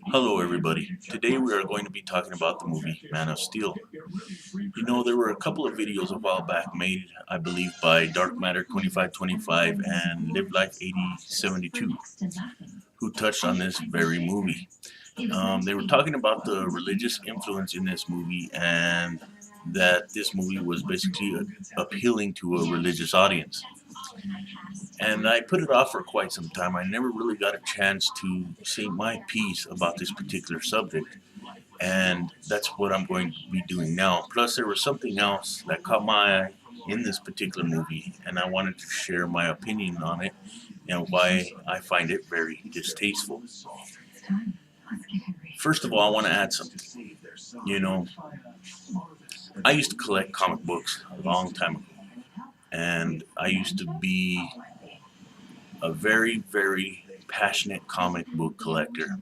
Hello, everybody. Today we are going to be talking about the movie Man of Steel. You know, there were a couple of videos a while back made, I believe, by Dark Matter 2525 and Live Life 8072, who touched on this very movie. They were talking about the religious influence in this movie and that this movie was basically appealing to a religious audience. And I put it off for quite some time. I never really got a chance to say my piece about this particular subject. And that's what I'm going to be doing now. Plus, there was something else that caught my eye in this particular movie, and I wanted to share my opinion on it and why I find it very distasteful. First of all, I want to add something. You know, I used to collect comic books a long time ago, and I used to be a very, very passionate comic book collector.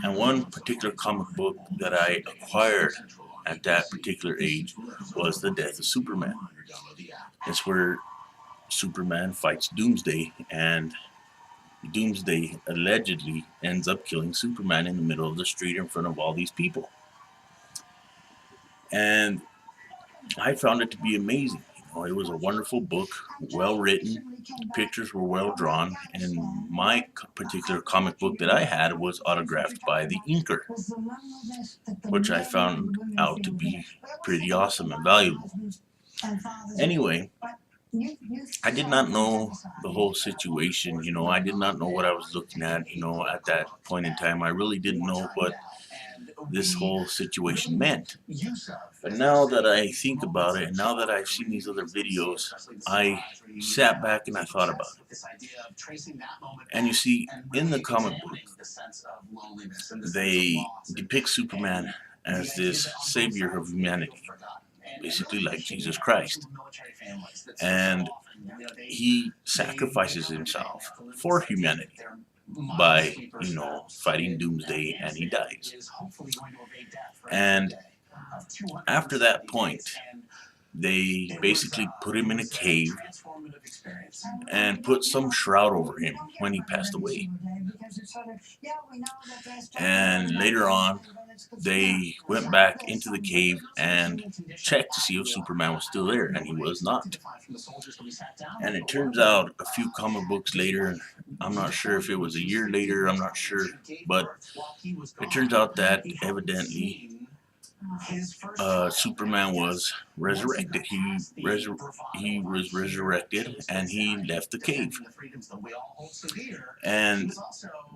And one particular comic book that I acquired at that particular age was The Death of Superman. It's where Superman fights Doomsday, and Doomsday allegedly ends up killing Superman in the middle of the street in front of all these people. And I found it to be amazing. It was a wonderful book, well written, the pictures were well drawn, and my particular comic book that I had was autographed by the inker, which I found out to be pretty awesome and valuable. Anyway, I did not know the whole situation. I did not know what I was looking at. At that point in time, I really didn't know what this whole situation meant. But now that I think about it, and now that I've seen these other videos, I sat back and I thought about it. And you see, in the comic book, they depict Superman as this savior of humanity, basically like Jesus Christ. And he sacrifices himself for humanity by, fighting Doomsday, and he dies. And after that point, they basically put him in a cave and put some shroud over him when he passed away. And later on, they went back into the cave and checked to see if Superman was still there, and he was not. And it turns out a few comic books later, I'm not sure if it was a year later, I'm not sure, but it turns out that evidently Superman was resurrected. He was resurrected, and he left the cave. And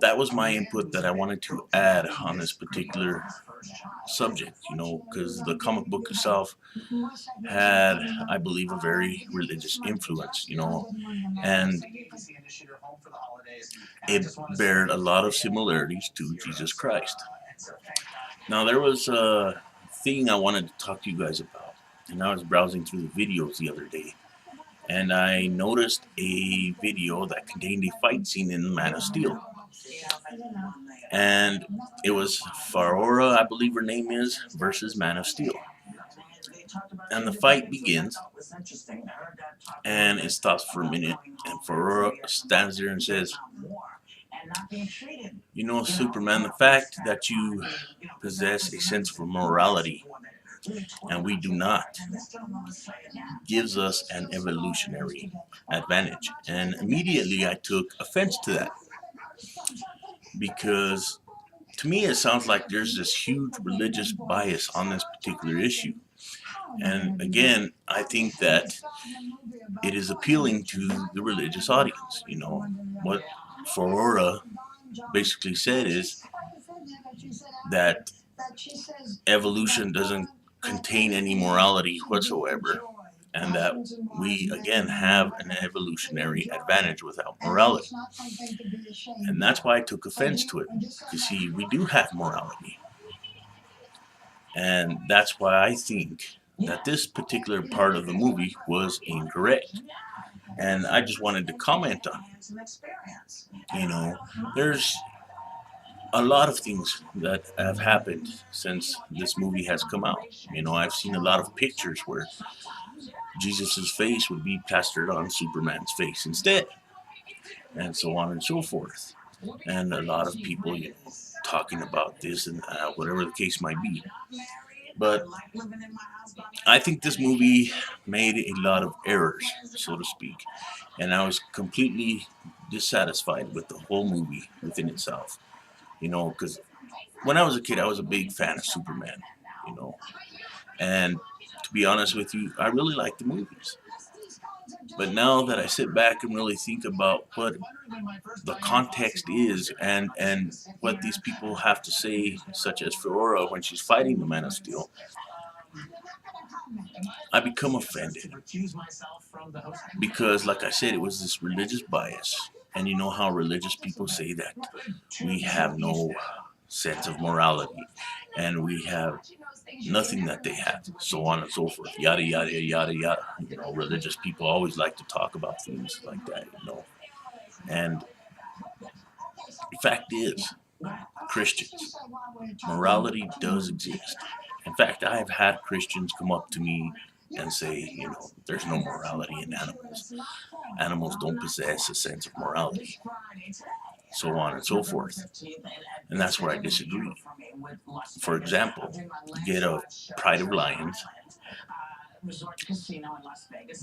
that was my input that I wanted to add on this particular subject, because the comic book itself had, I believe, a very religious influence, and it bared a lot of similarities to Jesus Christ. Now, there was a thing I wanted to talk to you guys about, and I was browsing through the videos the other day, and I noticed a video that contained a fight scene in Man of Steel. And it was Faora, I believe her name is, versus Man of Steel. And the fight begins, and it stops for a minute, and Faora stands there and says, Superman, the fact that you possess a sense of morality and we do not gives us an evolutionary advantage. And immediately I took offense to that, because to me it sounds like there's this huge religious bias on this particular issue. And again, I think that it is appealing to the religious audience. What Faora basically said is that evolution doesn't contain any morality whatsoever, and that we again have an evolutionary advantage without morality. And that's why I took offense to it. You see, we do have morality, and that's why I think that this particular part of the movie was incorrect. And I just wanted to comment on it. There's a lot of things that have happened since this movie has come out. I've seen a lot of pictures where Jesus' face would be plastered on Superman's face instead, and so on and so forth. And a lot of people, talking about this and whatever the case might be. But I think this movie made a lot of errors, so to speak, and I was completely dissatisfied with the whole movie within itself. Because when I was a kid, I was a big fan of Superman. You know, and to be honest with you, I really like the movies. But now that I sit back and really think about what the context is and what these people have to say, such as Faora when she's fighting the Man of Steel, I become offended because, like I said, it was this religious bias. And you know how religious people say that we have no sense of morality and we have nothing that they have, so on and so forth, yada, yada, yada, yada. Religious people always like to talk about things like that. And the fact is, Christians, morality does exist. In fact, I have had Christians come up to me and say, there's no morality in animals. Animals don't possess a sense of morality, so on and so forth. And that's where I disagree. For example, you get a pride of lions.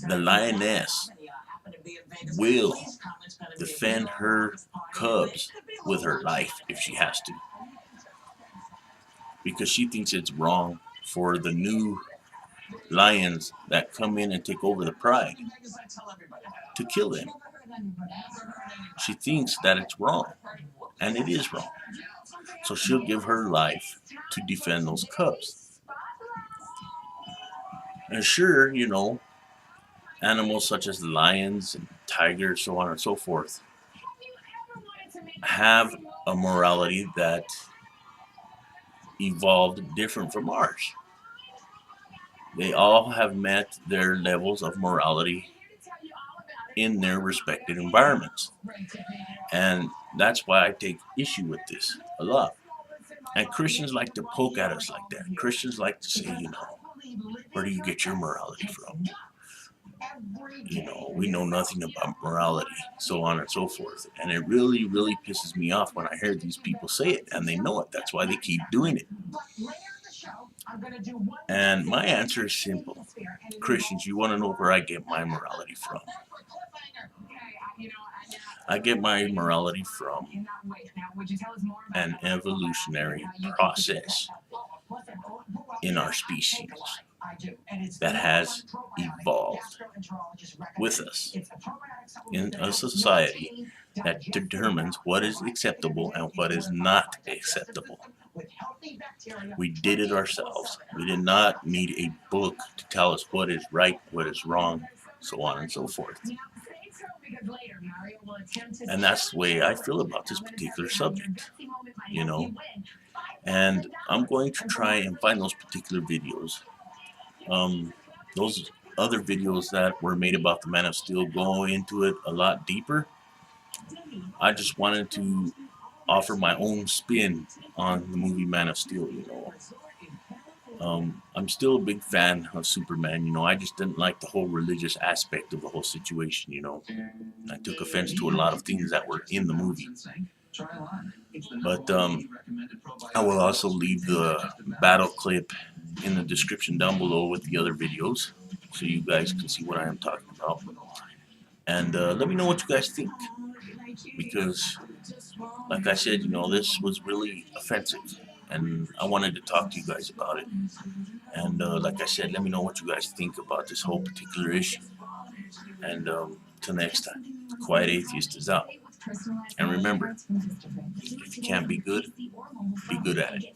The lioness will defend her cubs with her life if she has to, because she thinks it's wrong for the new lions that come in and take over the pride to kill them. She thinks that it's wrong, and it is wrong. So she'll give her life to defend those cubs. And sure, animals such as lions and tigers, so on and so forth, have a morality that evolved different from ours. They all have met their levels of morality in their respected environments. And that's why I take issue with this a lot. And Christians like to poke at us like that. Christians like to say, where do you get your morality from? We know nothing about morality, so on and so forth. And it really, really pisses me off when I hear these people say it, and they know it. That's why they keep doing it. And my answer is simple. Christians, you want to know where I get my morality from? I get my morality from an evolutionary process in our species that has evolved with us in a society that determines what is acceptable and what is not acceptable. We did it ourselves. We did not need a book to tell us what is right, what is wrong, so on and so forth. And that's the way I feel about this particular subject, And I'm going to try and find those particular videos. Those other videos that were made about the Man of Steel go into it a lot deeper. I just wanted to offer my own spin on the movie Man of Steel. I'm still a big fan of Superman. I just didn't like the whole religious aspect of the whole situation. I took offense to a lot of things that were in the movie. But I will also leave the battle clip in the description down below with the other videos, so you guys can see what I am talking about. And let me know what you guys think, because like I said, this was really offensive, and I wanted to talk to you guys about it. And like I said, let me know what you guys think about this whole particular issue. And till next time, Quiet Atheist is out. And remember, if you can't be good at it.